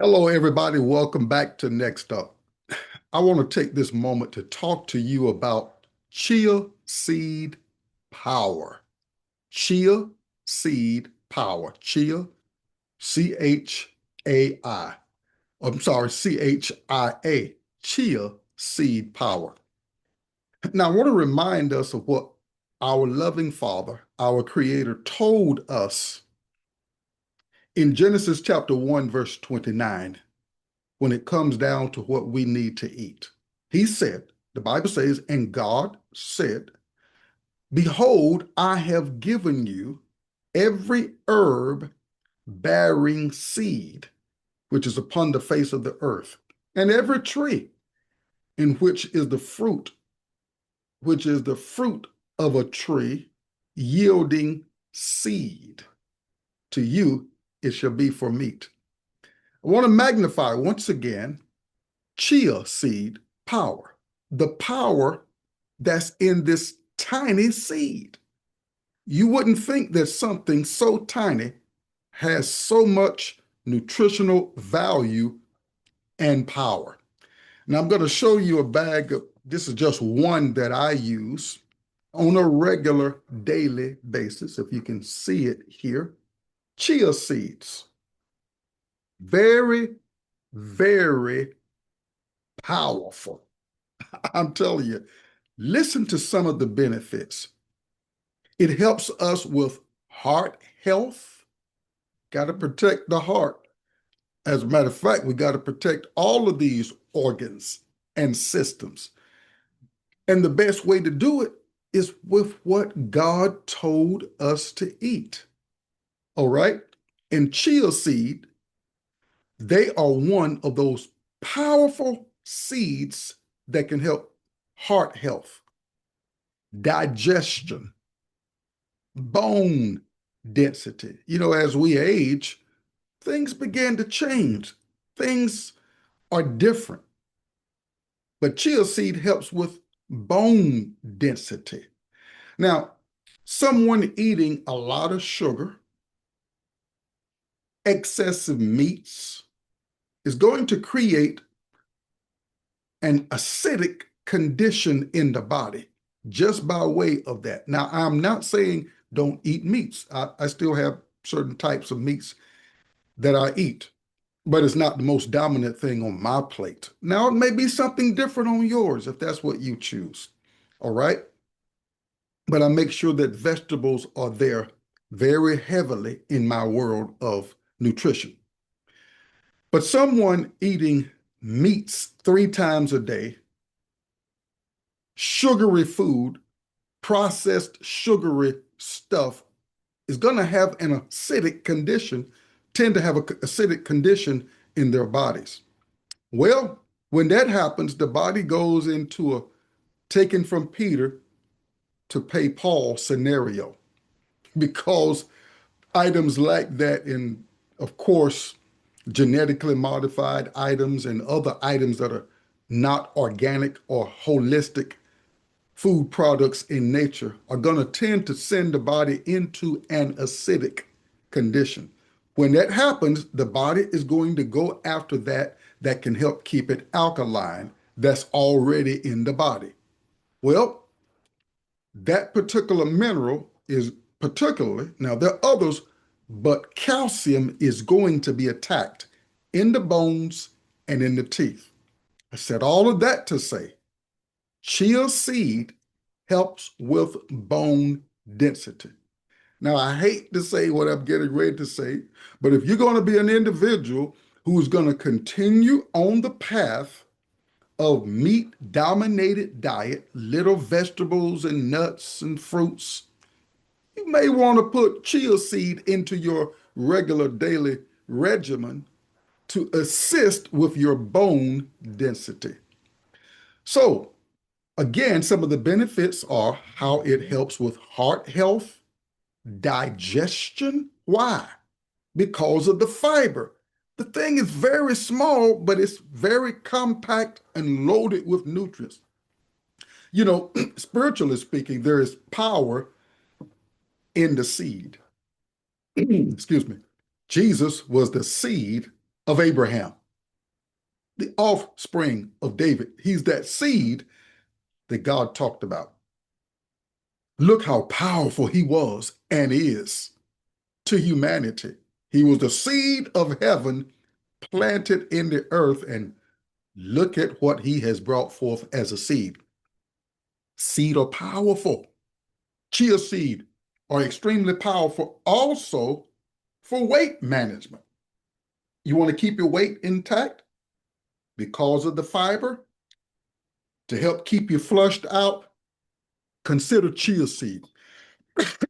Hello, everybody. Welcome back to Next Up. I want to take this moment to talk to you about chia seed power. Chia seed power. Chia, C-H-A-I. I'm sorry, C-H-I-A. Chia seed power. Now, I want to remind us of what our loving Father, our Creator, told us in Genesis chapter 1, verse 29. When it comes down to what we need to eat. He said, the Bible says, and God said, behold, I have given you every herb bearing seed, which is upon the face of the earth, and every tree in which is the fruit of a tree yielding seed. To you, it shall be for meat. I want to magnify once again chia seed power, the power that's in this tiny seed. You wouldn't think that something so tiny has so much nutritional value and power. Now, I'm going to show you a bag of, this is just one that I use on a regular daily basis. If you can see it here, chia seeds. Very, very powerful. I'm telling you, listen to some of the benefits. It helps us with heart health. Got to protect the heart. As a matter of fact, we got to protect all of these organs and systems. And the best way to do it is with what God told us to eat. All right? And chia seed, they are one of those powerful seeds that can help heart health, digestion, bone density. You know, as we age, things begin to change. Things are different. But chia seed helps with bone density. Now, someone eating a lot of sugar, excessive meats, is going to create an acidic condition in the body just by way of that. Now, I'm not saying don't eat meats. I still have certain types of meats that I eat, but it's not the most dominant thing on my plate. Now, it may be something different on yours if that's what you choose. All right. But I make sure that vegetables are there very heavily in my world of nutrition. But someone eating meats 3 times a day, sugary food, processed sugary stuff is going to have an acidic condition, tend to have an acidic condition in their bodies. Well, when that happens, the body goes into a taken from Peter to pay Paul scenario because items like that in, of course, genetically modified items and other items that are not organic or holistic food products in nature are going to tend to send the body into an acidic condition. When that happens, the body is going to go after that can help keep it alkaline that's already in the body. Well, that particular mineral is particularly, now there are others, but calcium is going to be attacked in the bones and in the teeth. I said all of that to say chia seed helps with bone density. Now, I hate to say what I'm getting ready to say, but if you're going to be an individual who's going to continue on the path of meat dominated diet, little vegetables and nuts and fruits, you may want to put chia seed into your regular daily regimen to assist with your bone density. So, again, some of the benefits are how it helps with heart health, digestion. Why? Because of the fiber. The thing is very small, but it's very compact and loaded with nutrients. You know, spiritually speaking, there is power in the seed. Excuse me. Jesus was the seed of Abraham, the offspring of David. He's that seed that God talked about. Look how powerful he was and is to humanity. He was the seed of heaven planted in the earth, and look at what he has brought forth as a seed. Seed are powerful. Chia seed are extremely powerful also for weight management. You want to keep your weight intact because of the fiber to help keep you flushed out? Consider chia seed.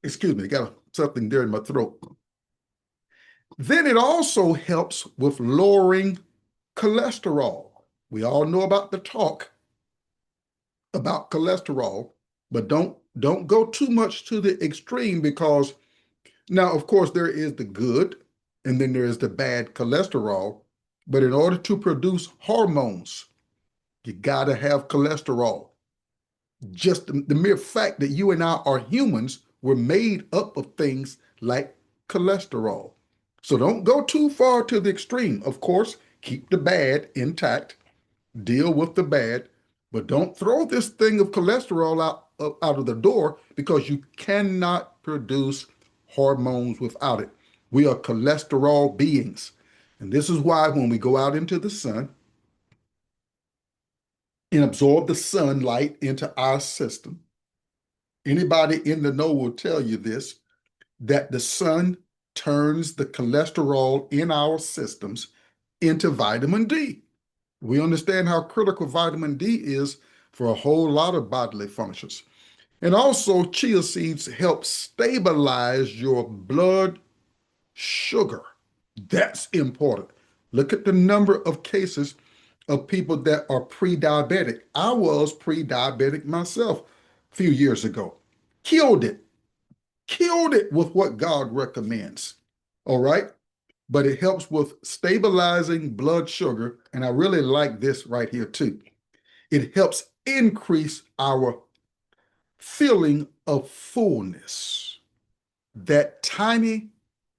Excuse me, got something there in my throat. Then it also helps with lowering cholesterol. We all know about the talk about cholesterol, but don't go too much to the extreme, because now, of course, there is the good and then there is the bad cholesterol. But in order to produce hormones, you got to have cholesterol. Just the mere fact that you and I are humans, were made up of things like cholesterol. So don't go too far to the extreme. Of course, keep the bad intact, deal with the bad, but don't throw this thing of cholesterol out of the door, because you cannot produce hormones without it. We are cholesterol beings. And this is why when we go out into the sun and absorb the sunlight into our system, anybody in the know will tell you this, that the sun turns the cholesterol in our systems into vitamin D. We understand how critical vitamin D is for a whole lot of bodily functions. And also, chia seeds help stabilize your blood sugar. That's important. Look at the number of cases of people that are pre-diabetic. I was pre-diabetic myself a few years ago. Killed it. Killed it with what God recommends. All right? But it helps with stabilizing blood sugar. And I really like this right here too. It helps increase our feeling of fullness. That tiny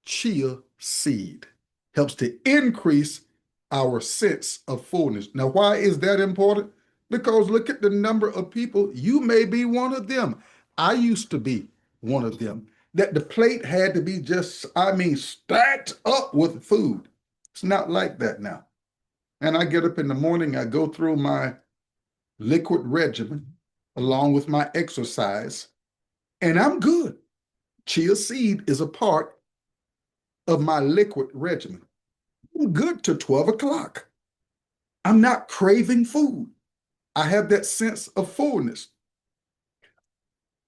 chia seed helps to increase our sense of fullness. Now, why is that important? Because look at the number of people, you may be one of them. I used to be one of them, that the plate had to be just, stacked up with food. It's not like that now. And I get up in the morning, I go through my liquid regimen along with my exercise, and I'm good. Chia seed is a part of my liquid regimen. I'm good to 12 o'clock. I'm not craving food. I have that sense of fullness.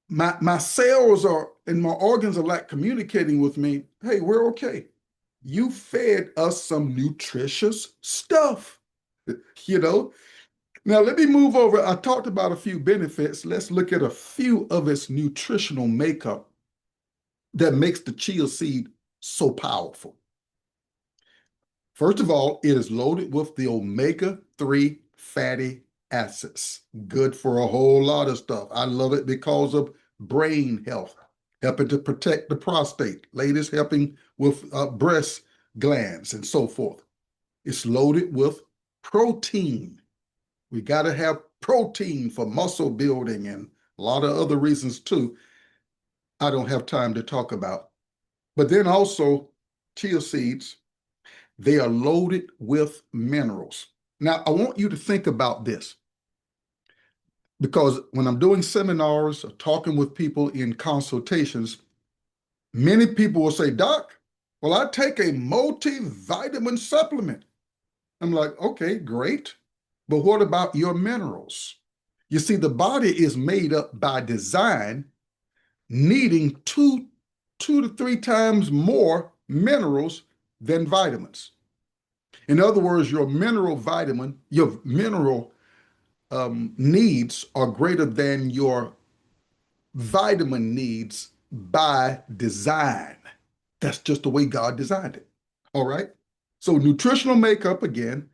My cells are and my organs are like communicating with me. Hey, we're okay. You fed us some nutritious stuff, you know? Now, let me move over. I talked about a few benefits. Let's look at a few of its nutritional makeup that makes the chia seed so powerful. First of all, it is loaded with the omega-3 fatty acids, good for a whole lot of stuff. I love it because of brain health, helping to protect the prostate, ladies helping with breast glands and so forth. It's loaded with protein. We got to have protein for muscle building and a lot of other reasons too. I don't have time to talk about. But then also, chia seeds, they are loaded with minerals. Now, I want you to think about this, because when I'm doing seminars or talking with people in consultations, many people will say, Doc, well, I take a multivitamin supplement. I'm like, okay, great. But what about your minerals? You see, the body is made up by design, needing two to three times more minerals than vitamins. In other words, your mineral needs are greater than your vitamin needs by design. That's just the way God designed it. All right. So, nutritional makeup again,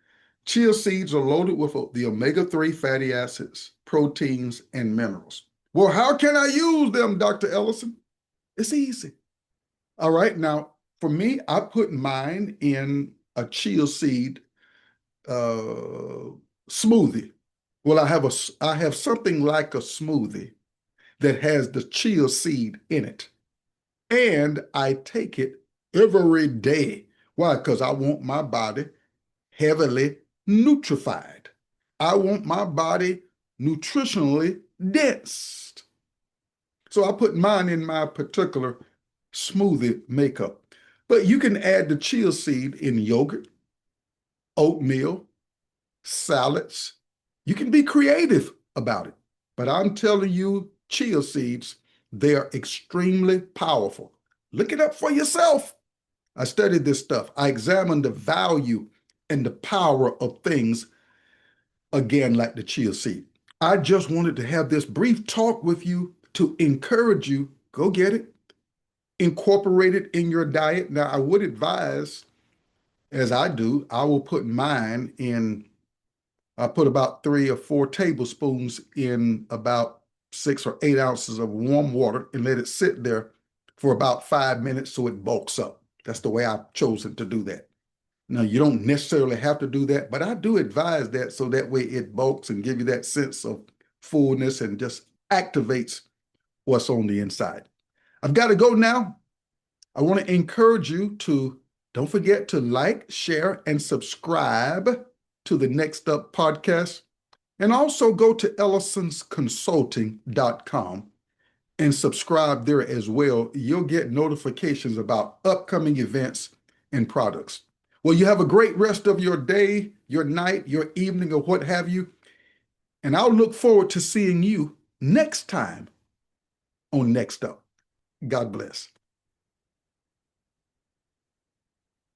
chia seeds are loaded with the omega-3 fatty acids, proteins, and minerals. Well, how can I use them, Dr. Ellison? It's easy. All right. Now, for me, I put mine in a chia seed smoothie. Well, I have something like a smoothie that has the chia seed in it. And I take it every day. Why? Because I want my body heavily nutrified. I want my body nutritionally dense. So I put mine in my particular smoothie makeup. But you can add the chia seed in yogurt, oatmeal, salads. You can be creative about it. But I'm telling you, chia seeds, they are extremely powerful. Look it up for yourself. I studied this stuff. I examined the value and the power of things, again, like the chia seed. I just wanted to have this brief talk with you to encourage you. Go get it. Incorporate it in your diet. Now, I would advise, as I do, I will put mine in, I put about 3 or 4 tablespoons in about 6 or 8 ounces of warm water and let it sit there for about 5 minutes so it bulks up. That's the way I've chosen to do that. Now, you don't necessarily have to do that, but I do advise that so that way it bulks and give you that sense of fullness and just activates what's on the inside. I've got to go now. I want to encourage you to don't forget to like, share, and subscribe to the Next Up podcast. And also go to ellisonsconsulting.com and subscribe there as well. You'll get notifications about upcoming events and products. Well, you have a great rest of your day, your night, your evening, or what have you. And I'll look forward to seeing you next time on Next Up. God bless.